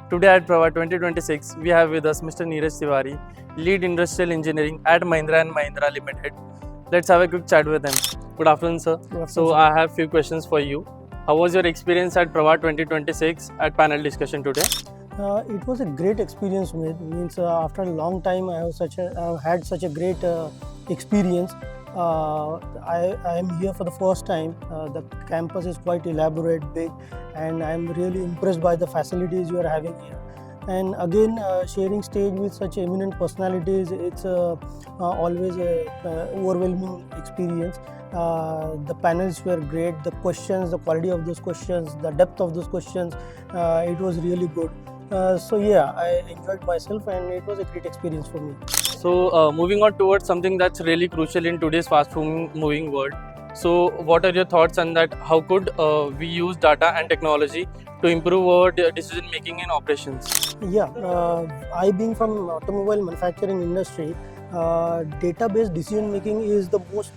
Today at Pravah 2026, we have with us Mr. Niraj Tiwari, Lead Industrial Engineering at Mahindra Mahindra Limited. Let's have a quick chat with him. Good afternoon, sir. So I have few questions for you. How was your experience at Pravah 2026 at panel discussion today? It was a great experience. After a long time, I have had such a great experience. I am here for the first time. The campus is quite elaborate, big, and I am really impressed by the facilities you are having here. And again, sharing stage with such eminent personalities, it's always a overwhelming experience. The panels were great. The questions, the quality of those questions, the depth of those questions, it was really good. I enjoyed myself, and it was a great experience for me. So moving on towards something that's really crucial in today's fast-moving world. So what are your thoughts on that? How could we use data and technology to improve our decision making and operations? I being from automobile manufacturing industry, data-based decision making is the most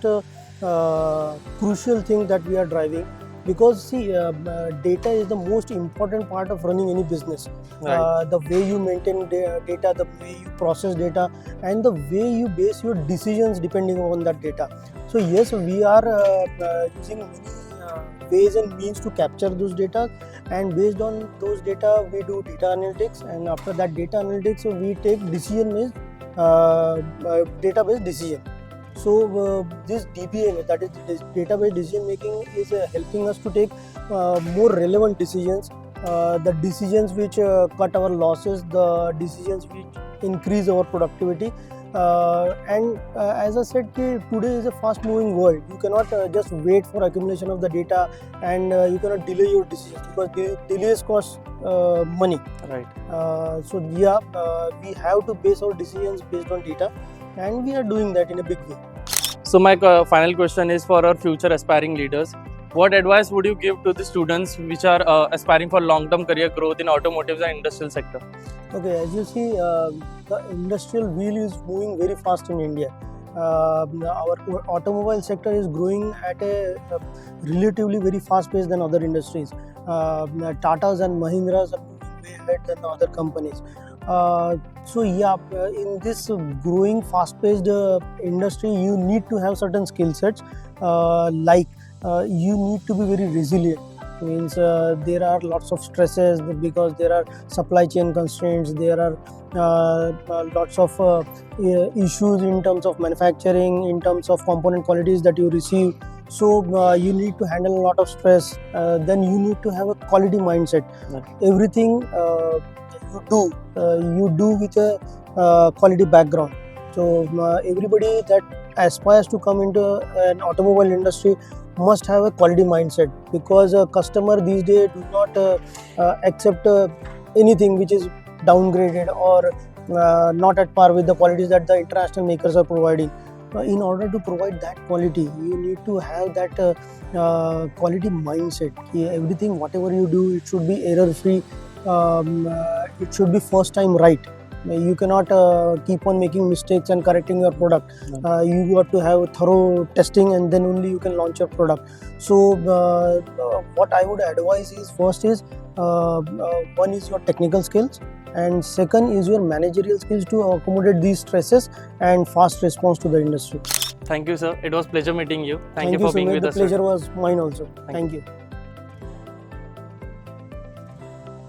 crucial thing that we are driving. Because data is the most important part of running any business. Right. The way you maintain data, the way you process data, and the way you base your decisions depending on that data. So yes, we are using many ways and means to capture those data, and based on those data we do data analytics, and after that data analytics we take decision-based database decision. So this DBA, that is database decision making, is helping us to take more relevant decisions, the decisions which cut our losses, the decisions which increase our productivity. As I said, today is a fast moving world. You cannot just wait for accumulation of the data, and you cannot delay your decisions, because delays cost money. Right. We have to base our decisions based on data, and we are doing that in a big way. So my final question is for our future aspiring leaders. What advice would you give to the students which are aspiring for long-term career growth in automotive and industrial sector? Okay, as you see, the industrial wheel is moving very fast in India. Our automobile sector is growing at a relatively very fast pace than other industries. Tatas and Mahindras are moving way ahead than other companies. In this growing fast-paced industry, you need to have certain skill sets. You need to be very resilient. There are lots of stresses because there are supply chain constraints. There are lots of issues in terms of manufacturing, in terms of component qualities that you receive. So you need to handle a lot of stress. Then you need to have a quality mindset. Everything you do with a quality background. So everybody that aspires to come into an automobile industry must have a quality mindset, because a customer these days do not accept anything which is downgraded or not at par with the qualities that the international makers are providing. In order to provide that quality, you need to have that quality mindset. Everything, whatever you do, it should be error free. It should be first time right. You cannot keep on making mistakes and correcting your product. You have to have thorough testing, and then only you can launch your product. So what I would advise is, first is one is your technical skills, and second is your managerial skills to accommodate these stresses and fast response to the industry. Thank you, sir. It was pleasure meeting you. Thank you for so being much. with The us. pleasure was mine also. Thank you.